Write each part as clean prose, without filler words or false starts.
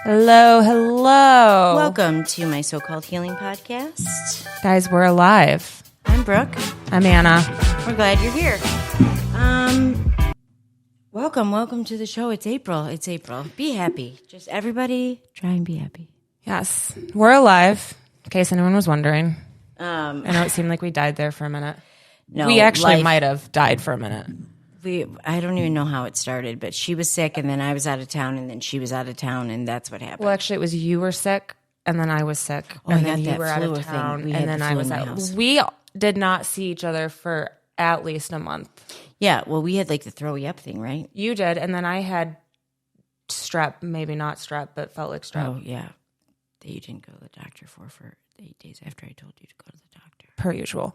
Hello, hello. Welcome to my so-called healing podcast. Guys, we're alive. I'm Brooke. I'm Anna. We're glad you're here. Welcome to the show. It's April. Be happy. Just everybody try and be happy. Yes, we're alive, in case anyone was wondering. I know it seemed like we died there for a minute. No, we actually might have died for a minute. I don't even know how it started, but she was sick, and then I was out of town, and then she was out of town, and that's what happened. Well, actually, it was you were sick, and then I was sick, and then you were out of town, and then I was out. We did not see each other for at least a month. Yeah, well, we had like the throwy up thing, right? You did, and then I had strep, maybe not strep, but felt like strep. Oh, yeah. That you didn't go to the doctor for 8 days after I told you to go to the doctor. Per usual.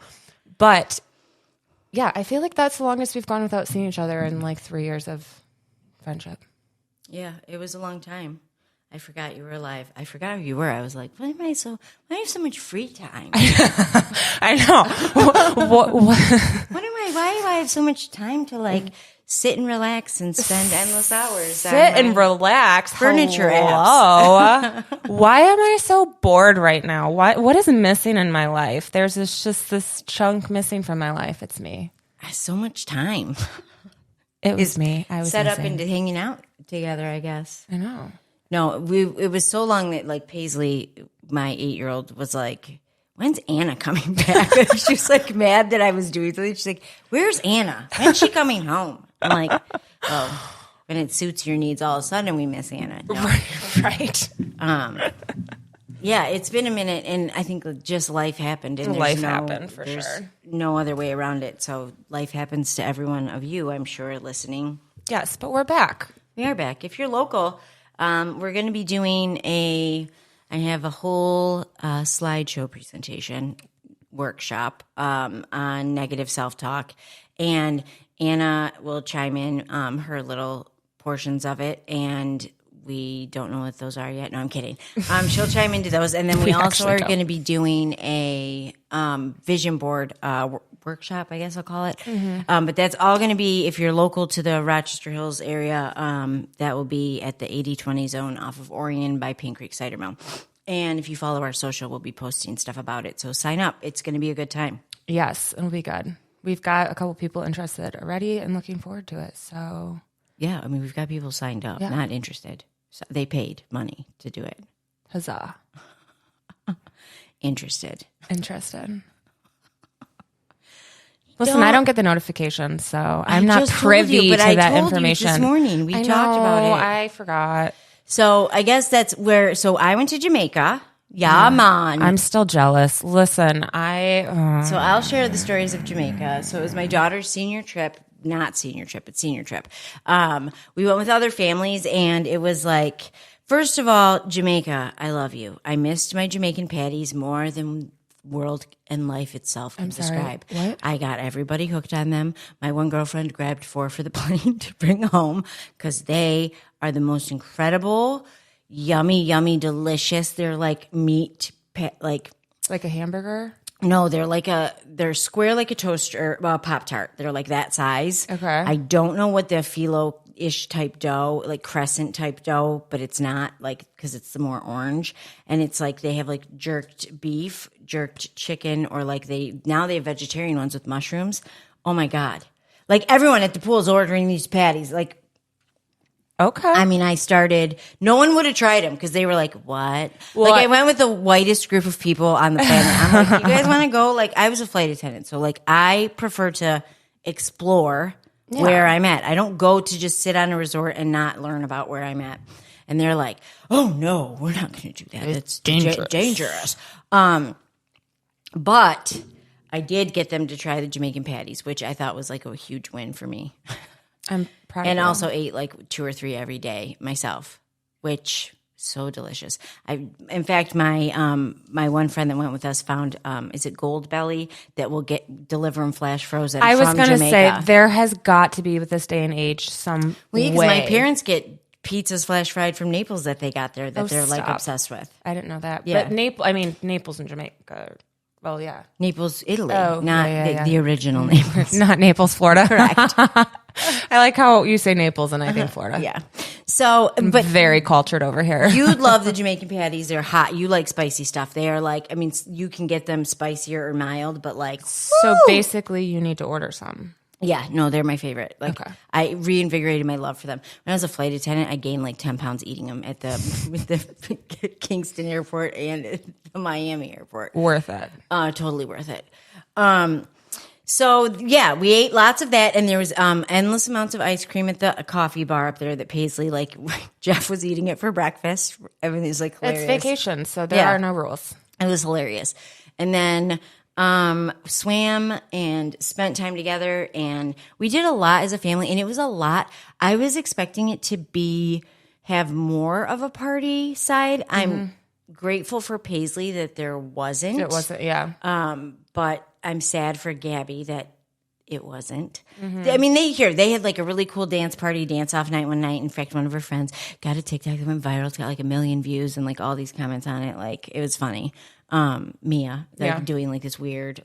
But yeah, I feel like that's the longest we've gone without seeing each other in like 3 years of friendship. Yeah, it was a long time. I forgot you were alive. I forgot who you were. I was like, why do I have so much free time? I know. Why do I have so much time to like sit and relax and spend endless hours? Sit and relax. Furniture apps. Why am I so bored right now? What is missing in my life? There's just this chunk missing from my life. It's me. I have so much time. It was me. I was set missing. up into hanging out together, I guess. I know. No, it was so long that like Paisley, my 8-year-old, was like, when's Anna coming back? She was like mad that I was doing something. She's like, where's Anna? When's she coming home? I'm like, oh, when it suits your needs, all of a sudden we miss Anna. No. Right. Yeah, it's been a minute, and I think just life happened. And life happened, for sure. No other way around it. So life happens to every one of you, I'm sure, listening. Yes, but we're back. We are back. If you're local, we're going to be doing I have a whole slideshow presentation workshop on negative self-talk, and Anna will chime in her little portions of it, and we don't know what those are yet. No, I'm kidding. She'll chime into those, and then we also are going to be doing a vision board workshop, I guess I'll call it. Mm-hmm. But that's all going to be, if you're local to the Rochester Hills area, that will be at the 80-20 zone off of Orion by Pink Creek Cider Mill. And if you follow our social, we'll be posting stuff about it. So sign up. It's going to be a good time. Yes, it'll be good. We've got a couple people interested already and looking forward to it. So yeah, I mean, we've got people signed up, not interested. So they paid money to do it. Huzzah. Interested. Listen, I don't get the notifications, so I'm not privy to that information. This morning we talked about it. I forgot. So I guess that's where. So I went to Jamaica. Yeah, man. I'm still jealous. Listen, So I'll share the stories of Jamaica. So it was my daughter's senior trip. Not senior trip, but senior trip. We went with other families, and it was like, first of all, Jamaica, I love you. I missed my Jamaican patties more than world and life itself can describe. What? I got everybody hooked on them. My one girlfriend grabbed 4 for the plane to bring home because they are the most incredible, yummy, delicious. They're like meat, like a hamburger. No, they're square like a toaster, Pop-Tart. They're like that size. Okay. I don't know what the phyllo-ish type dough, like crescent type dough, but it's not like, because it's the more orange. And it's like they have like jerked beef, jerked chicken, or like now they have vegetarian ones with mushrooms. Oh my God. Like everyone at the pool is ordering these patties. Like, okay. I mean, no one would have tried them because they were like, what? Well, I went with the whitest group of people on the planet. I'm like, you guys want to go? Like, I was a flight attendant. So, like, I prefer to explore where I'm at. I don't go to just sit on a resort and not learn about where I'm at. And they're like, oh, no, we're not going to do that. It's dangerous. But I did get them to try the Jamaican patties, which I thought was like a huge win for me. I'm proud and of you. also ate like 2 or 3 every day myself, which so delicious. In fact, my one friend that went with us found is it Gold Belly that will deliver them flash frozen. I was going to say there has got to be with this day and age some way. Because my parents get pizzas flash fried from Naples that they got there that they're like obsessed with. I didn't know that. Yeah. But Naples and Jamaica. Well, yeah. Naples, Italy, not the original Naples. Not Naples, Florida. Correct. I like how you say Naples and I think Florida. Yeah. So, but very cultured over here. You'd love the Jamaican patties. They're hot. You like spicy stuff. They are like, I mean, you can get them spicier or mild, but like, so basically you need to order some. Yeah, no, they're my favorite. Like, okay. I reinvigorated my love for them. When I was a flight attendant, I gained like 10 pounds eating them at the Kingston airport and the Miami airport. Worth it. Totally worth it. So yeah, we ate lots of that, and there was endless amounts of ice cream at the coffee bar up there that Paisley, like Jeff was eating it for breakfast. Everything was like hilarious. It's vacation, so there are no rules. It was hilarious. And then swam and spent time together, and we did a lot as a family, and it was a lot. I was expecting it to have more of a party side. Mm-hmm. I'm grateful for Paisley that there wasn't. It wasn't, yeah. But I'm sad for Gabby that it wasn't. Mm-hmm. I mean, they had like a really cool dance off night one night. In fact, one of her friends got a TikTok that went viral. It's got like 1 million views and like all these comments on it. Like, it was funny. Mia, like doing like this weird,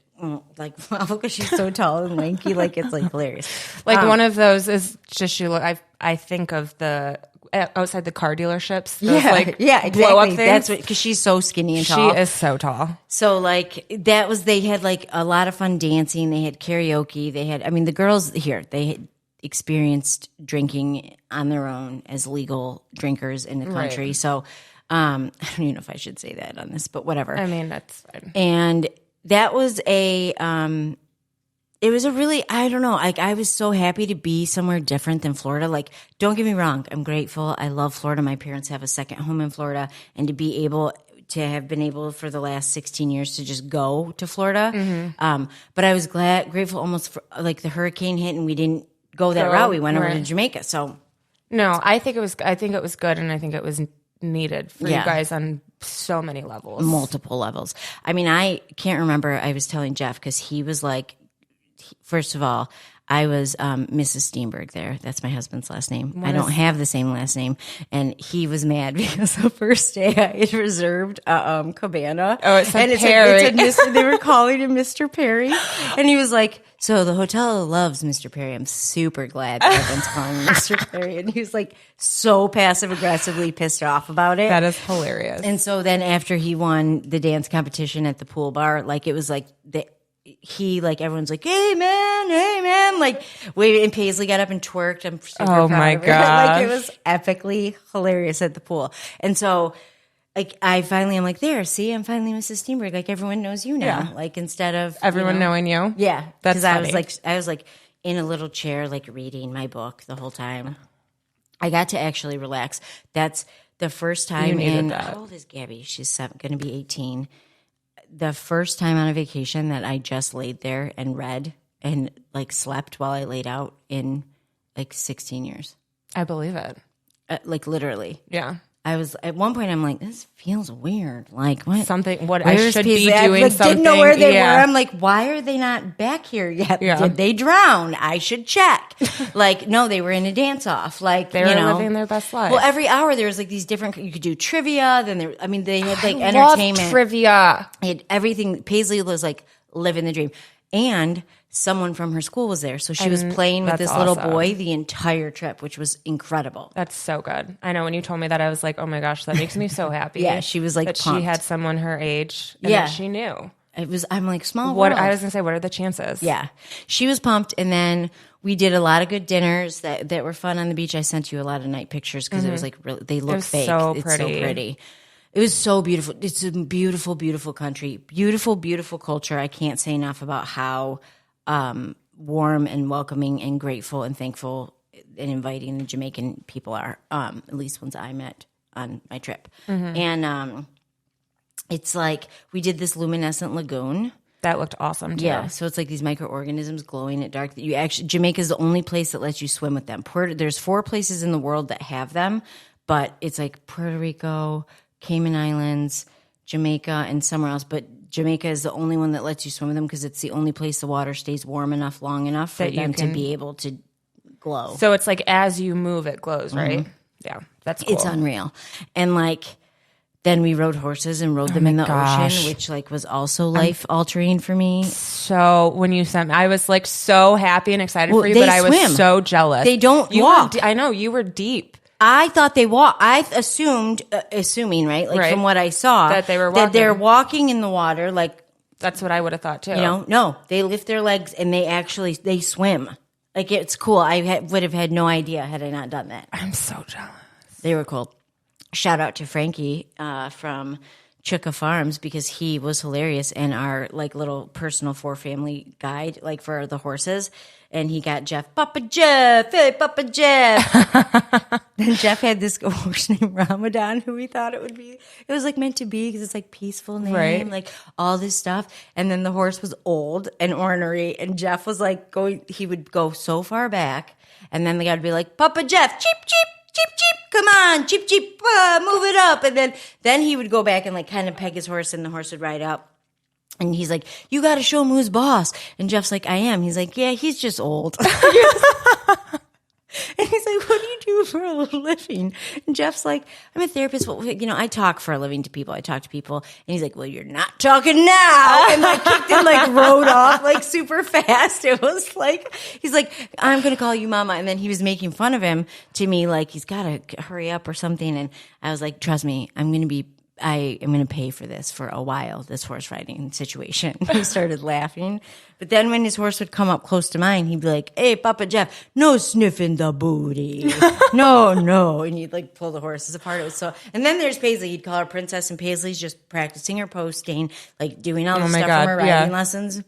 like, because she's so tall and lanky, like it's like hilarious. Like one of those is just I think of the outside the car dealerships. Those, exactly. Blow up things. That's because she's so skinny and tall. She is so tall. So like they had like a lot of fun dancing. They had karaoke. The girls here, they had experienced drinking on their own as legal drinkers in the country. Right. So I don't even know if I should say that on this, but whatever. I mean, that's fine. And that was it was a really, I don't know, like I was so happy to be somewhere different than Florida. Like, don't get me wrong, I'm grateful. I love Florida. My parents have a second home in Florida, and to be able to have been able for the last 16 years to just go to Florida. Mm-hmm. But I was grateful almost for, like, the hurricane hit and we didn't go that route. We went over to Jamaica. So no, I think it was good, and I think it was needed for you guys on so many levels. Multiple levels. I mean, I can't remember. I was telling Jeff because he was like, first of all, I was Mrs. Steenberg there. That's my husband's last name. I don't have the same last name. And he was mad because the first day I had reserved a cabana. Oh, it said Perry. They were calling him Mr. Perry. And he was like, so the hotel loves Mr. Perry. I'm super glad that everyone's calling him Mr. Perry. And he was like so passive-aggressively pissed off about it. That is hilarious. And so then after he won the dance competition at the pool bar, like it was like everyone's like, hey man, like, wait, and Paisley got up and twerked. I'm super proud my of her. God. Like, it was epically hilarious at the pool. And so, like, I'm like, there, see, I'm finally Mrs. Steenberg. Like, everyone knows you now. Yeah. Like, instead of everyone knowing you. Yeah. That's funny. I was like in a little chair, like reading my book the whole time. I got to actually relax. That's the first time how old is Gabby? She's going to be 18. The first time on a vacation that I just laid there and read and like slept while I laid out in like 16 years. I believe it. Like literally. Yeah. I was at one point. I'm like, this feels weird. Like what? I should be doing something. Didn't know where they were. I'm like, why are they not back here yet? Yeah. Did they drown? I should check. Like, no, they were in a dance off. Like they were living their best life. Well, every hour there was like these different. You could do trivia. Then they had like entertainment, love trivia. They had everything. Paisley was like living the dream, and someone from her school was there. So she was playing with this little boy the entire trip, which was incredible. That's so good. I know when you told me that, I was like, oh my gosh, that makes me so happy. Yeah, she was like that pumped. She had someone her age and that she knew. I'm like, small world. I was going to say, what are the chances? Yeah. She was pumped. And then we did a lot of good dinners that were fun on the beach. I sent you a lot of night pictures because it was like, really, they look fake. So it's pretty. So pretty. It was so beautiful. It's a beautiful, beautiful country. Beautiful, beautiful culture. I can't say enough about how warm and welcoming and grateful and thankful and inviting the Jamaican people are, at least ones I met on my trip. Mm-hmm. And it's like we did this luminescent lagoon. That looked awesome too. Yeah, so it's like these microorganisms glowing at dark. Jamaica is the only place that lets you swim with them. There's 4 places in the world that have them, but it's like Puerto Rico, Cayman Islands, Jamaica, and somewhere else. But Jamaica is the only one that lets you swim with them because it's the only place the water stays warm enough, long enough for them to be able to glow. So it's like as you move, it glows, right? Mm-hmm. Yeah, that's cool. It's unreal. And like, then we rode horses and rode them in the ocean, which like was also life altering for me. So when you sent me, I was like so happy and excited for you, but I was so jealous. They don't walk. I know you were deep. I thought they walk. I assumed, assuming, right? Like from what I saw, that they were walking. That they're walking in the water. Like that's what I would have thought too. You know, no, they lift their legs and they swim. Like it's cool. I would have had no idea had I not done that. I'm so jealous. They were cool. Shout out to Frankie from Chukka Farms because he was hilarious and our like little personal 4-family guide like for the horses. And he got Jeff, Papa Jeff, hey, Papa Jeff. Then Jeff had this horse named Ramadan who we thought it would be. It was like meant to be because it's like peaceful name, right. Like all this stuff. And then the horse was old and ornery. And Jeff was like he would go so far back. And then the guy would be like, Papa Jeff, cheep, cheep, cheep, cheep. Come on, cheep, cheep, move it up. And then he would go back and like kind of peg his horse and the horse would ride up. And he's like, you got to show him who's boss. And Jeff's like, I am. He's like, yeah, he's just old. And he's like, what do you do for a living? And Jeff's like, I'm a therapist. Well, you know, I talk for a living to people. I talk to people. And he's like, well, you're not talking now. And like kicked and like rode off like super fast. It was like, he's like, I'm going to call you mama. And then he was making fun of him to me like, he's got to hurry up or something. And I was like, trust me, I am going to pay for this for a while, this horse riding situation. He started laughing. But then when his horse would come up close to mine, he'd be like, hey, Papa Jeff, no sniffing the booty. No. And he'd like pull the horses apart. It was so, and then there's Paisley. He'd call her Princess, and Paisley's just practicing her posting, like doing all the stuff from her riding lessons.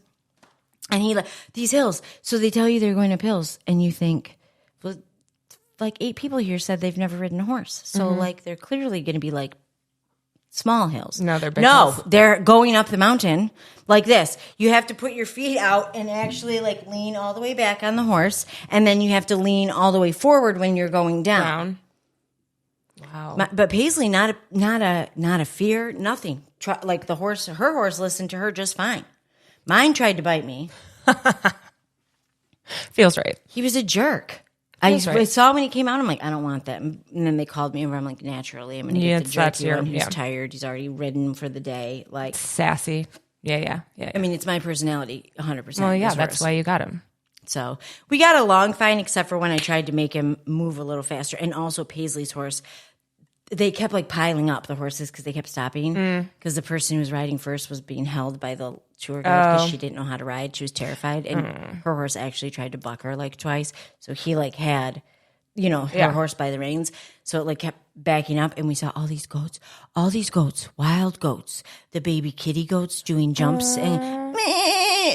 And he like, these hills. So they tell you they're going up hills. And you think, well, like 8 people here said they've never ridden a horse. So like they're clearly going to be like, small hills. No, they're big hills. They're going up the mountain like this. You have to put your feet out and actually like lean all the way back on the horse, and then you have to lean all the way forward when you're going down. Wow. But Paisley, not a fear, nothing. Like her horse listened to her just fine. Mine tried to bite me. Feels right. He was a jerk. I saw when he came out, I'm like, I don't want that. And then they called me over. I'm like, naturally, I'm going to get the jerky one. He's tired. He's already ridden for the day. Like sassy. Yeah. I mean, it's my personality, 100%. Well, yeah, that's why you got him. So we got along fine, except for when I tried to make him move a little faster. And also Paisley's horse, they kept like piling up the horses because they kept stopping. Because the person who was riding first was being held by the tour guide because she didn't know how to ride. She was terrified. And her horse actually tried to buck her like twice. So he like had, her horse by the reins. So it like kept backing up. And we saw all these goats, wild goats, the baby kitty goats doing jumps and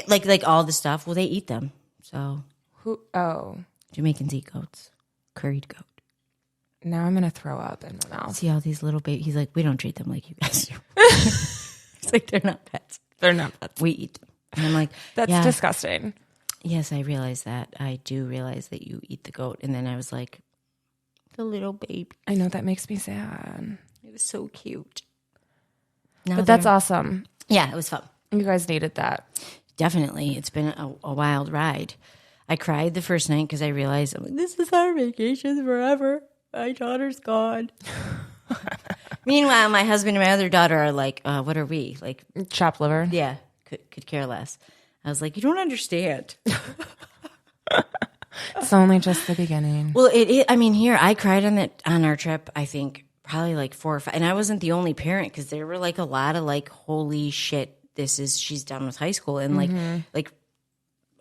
like all the stuff. Well, they eat them. So Jamaicans eat goats, curried goat. Now I'm going to throw up in my mouth. See all these little babies. He's like, we don't treat them like you guys do. It's like, they're not pets. They're not pets. We eat them. And I'm like, that's disgusting. Yes, I realize that. I do realize that you eat the goat. And then I was like, the little baby. I know, that makes me sad. It was so cute. But that's awesome. Yeah, it was fun. You guys needed that. Definitely. It's been a wild ride. I cried the first night because I realized, I'm like, this is our vacation forever. My daughter's gone. Meanwhile, my husband and my other daughter are like, what are we? Like chopped liver? Yeah, could care less. I was like, you don't understand. It's only just the beginning. Well, I mean, here, I cried on our trip, I think, probably like 4 or 5. And I wasn't the only parent because there were like a lot of like, holy shit, she's done with high school. And like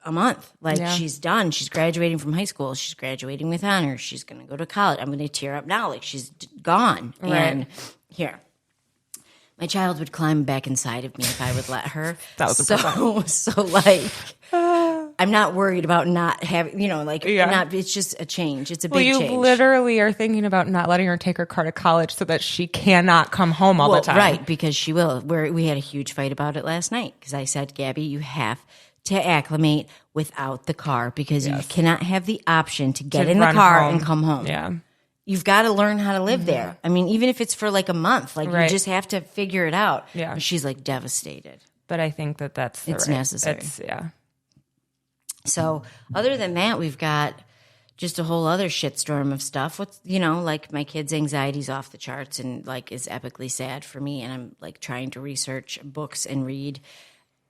a month. Like she's done. She's graduating from high school. She's graduating with honors. She's going to go to college. I'm going to tear up now. Like she's gone. Right. And here, my child would climb back inside of me if I would let her. So like, I'm not worried about not having, it's just a change. It's a big change. You literally are thinking about not letting her take her car to college so that she cannot come home all the time. Right. Because she will. We had a huge fight about it last night because I said, Gabby, you have to acclimate without the car because you cannot have the option to get in the car and come home. Yeah. You've got to learn how to live there. I mean, even if it's for like a month, like you just have to figure it out. Yeah. And she's like devastated. But I think that's necessary. So other than that, we've got just a whole other shitstorm of stuff. Like my kid's anxiety's off the charts and like is epically sad for me. And I'm like trying to research books and read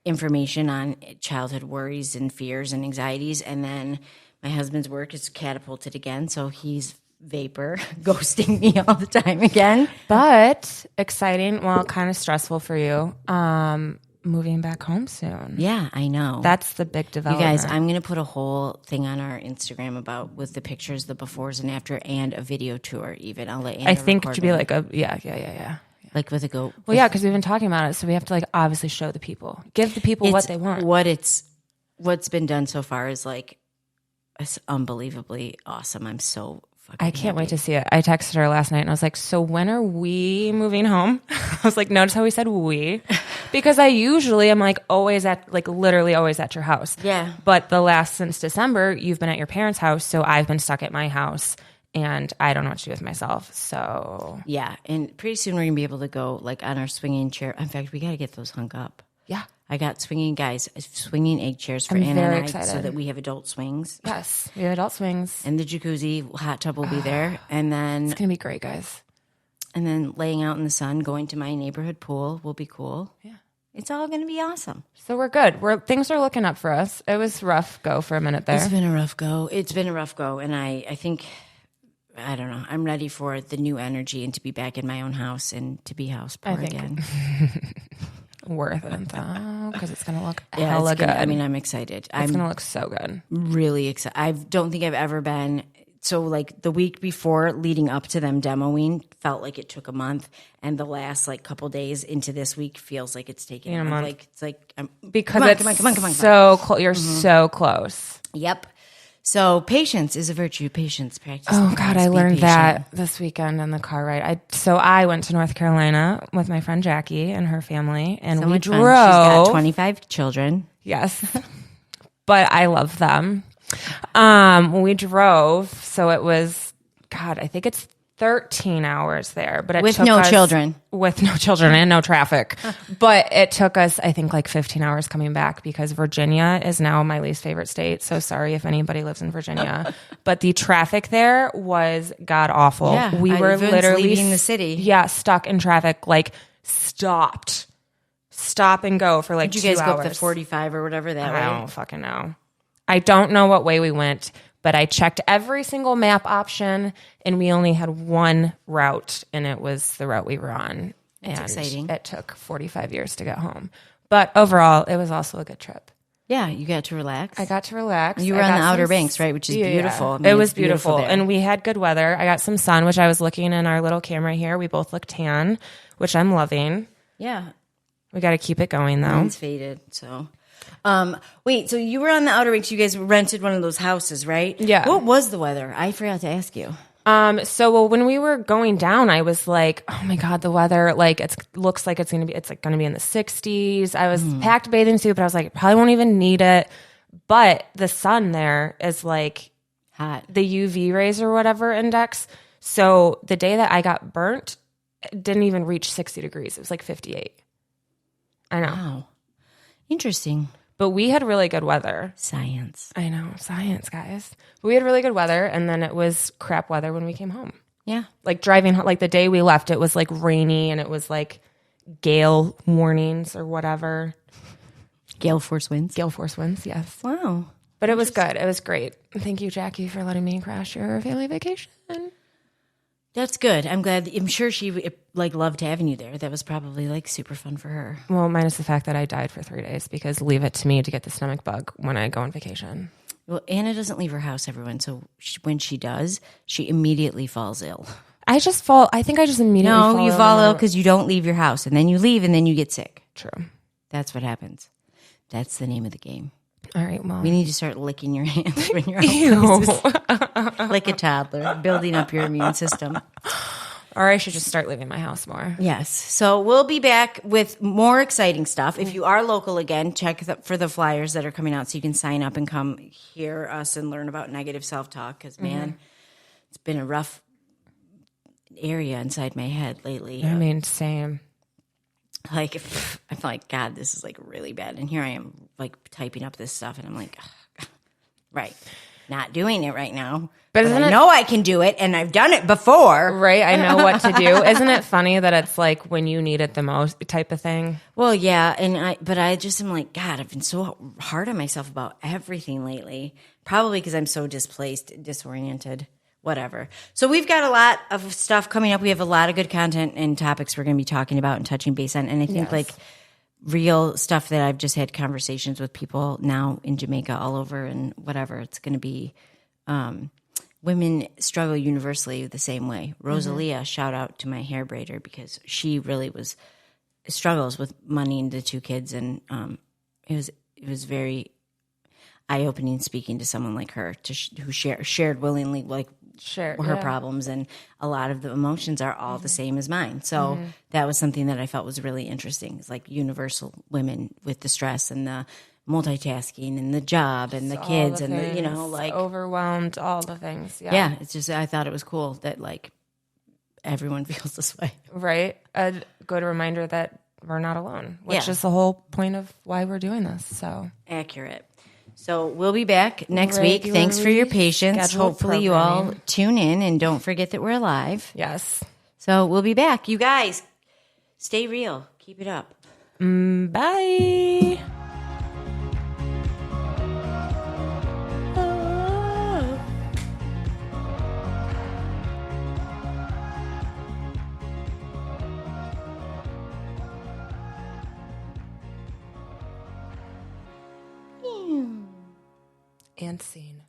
information on childhood worries and fears and anxieties. And then my husband's work is catapulted again. So he's vapor, ghosting me all the time again. But exciting, well, kind of stressful for you. Moving back home soon. Yeah, I know. That's the big development. You guys, I'm going to put a whole thing on our Instagram with the pictures, the befores and after, and a video tour even. I'll let Anna I think it should be me. like yeah. Like with a goat. Well, yeah, because we've been talking about it, so we have to like obviously show the people. Give the people what they want. What's been done so far is like, it's unbelievably awesome. I'm so I can't wait to see it. I texted her last night and I was like, so when are we moving home? I was like, notice how we said we? Because I usually am like literally always at your house. Yeah. But since December, you've been at your parents' house. So I've been stuck at my house and I don't know what to do with myself. So. Yeah. And pretty soon we're going to be able to go like on our swinging chair. In fact, we got to get those hung up. Yeah. I got swinging egg chairs for Anna and I so that we have adult swings. Yes, we have adult swings. And the jacuzzi hot tub will be there. And then it's going to be great, guys. And then laying out in the sun, going to my neighborhood pool will be cool. Yeah. It's all going to be awesome. So we're good. Things are looking up for us. It was rough go for a minute there. It's been a rough go. And I think, I don't know, I'm ready for the new energy and to be back in my own house and to be house poor again. Worth it though, because it's gonna look hella good. I mean, I'm excited. It's gonna look so good. Really excited. I don't think I've ever been so like the week before leading up to them demoing felt like it took a month, and the last like couple days into this week feels like it's taking a month. Like it's like because come on. So close. You're so close. Yep. So patience is a virtue. Patience, practice. Oh God, I learned that this weekend on the car ride. I went to North Carolina with my friend Jackie and her family, and we drove. She's got 25 children. Yes, but I love them. We drove, so it was I think it's 13 hours there, but with no children and no traffic. But it took us, I think, like 15 hours coming back because Virginia is now my least favorite state. So sorry if anybody lives in Virginia, but the traffic there was god awful. Yeah, we were literally leaving the city. Yeah, stuck in traffic, like stop and go for like 2 hours. Did you guys go up the 45 or whatever that way? I don't fucking know. I don't know what way we went. But I checked every single map option, and we only had one route, and it was the route we were on. That's exciting. It took 45 years to get home. But overall, it was also a good trip. Yeah, you got to relax. I got to relax. You were on the Outer Banks, right, which is beautiful. I mean, it was beautiful. And we had good weather. I got some sun, which I was looking in our little camera here. We both look tan, which I'm loving. Yeah. We got to keep it going, though. Mine's faded, so... wait, so you were on the Outer Banks. You guys rented one of those houses, right? Yeah. What was the weather? I forgot to ask you. When we were going down, I was like, oh my God, the weather, like it looks like it's going to be in the 60s. I was packed bathing suit, but I was like, probably won't even need it. But the sun there is like hot. The UV rays or whatever index. So the day that I got burnt, it didn't even reach 60 degrees. It was like 58. I know. Wow. Interesting. But we had really good weather. Science. I know. Science, guys. We had really good weather, and then it was crap weather when we came home. Yeah. Like driving, like the day we left, it was like rainy, and it was like gale warnings or whatever. Gale force winds? Gale force winds, yes. Wow. But it was good. It was great. Thank you, Jackie, for letting me crash your family vacation. That's good. I'm glad. I'm sure she loved having you there. That was probably like super fun for her. Well, minus the fact that I died for 3 days because leave it to me to get the stomach bug when I go on vacation. Well, Anna doesn't leave her house, everyone. So when she does, she immediately falls ill. I think I just immediately fall ill. No, you fall ill because you don't leave your house. And then you leave and then you get sick. True. That's what happens. That's the name of the game. All right, well. We need to start licking your hands when you're out. Like a toddler, building up your immune system. Or I should just start leaving my house more. Yes. So we'll be back with more exciting stuff. If you are local again, check for the flyers that are coming out so you can sign up and come hear us and learn about negative self-talk. Because, man, it's been a rough area inside my head lately. I mean, same. Like, I'm like, God, this is like really bad. And here I am, like, typing up this stuff. And I'm like, right. Not doing it right now. But I know I can do it, and I've done it before. Right, I know what to do. Isn't it funny that it's like when you need it the most type of thing? Well, yeah, but I just am like, God, I've been so hard on myself about everything lately. Probably because I'm so displaced, disoriented. whatever. So we've got a lot of stuff coming up. We have a lot of good content and topics we're going to be talking about and touching base on. And I think like real stuff that I've just had conversations with people now in Jamaica all over and whatever. It's going to be women struggle universally the same way. Rosalia, shout out to my hair braider because she really struggles with money and the 2 kids. And it was very eye-opening speaking to someone like her who shared willingly like her problems, and a lot of the emotions are all the same as mine. So that was something that I felt was really interesting. It's like universal women with the stress and the multitasking and the job and the kids and the, like overwhelmed, all the things. Yeah. It's just, I thought it was cool that like everyone feels this way. Right. A good reminder that we're not alone, which is the whole point of why we're doing this. So accurate. So we'll be back next week. Thanks for your patience. Hopefully you all tune in and don't forget that we're alive. Yes. So we'll be back. You guys, stay real. Keep it up. Bye. And scene.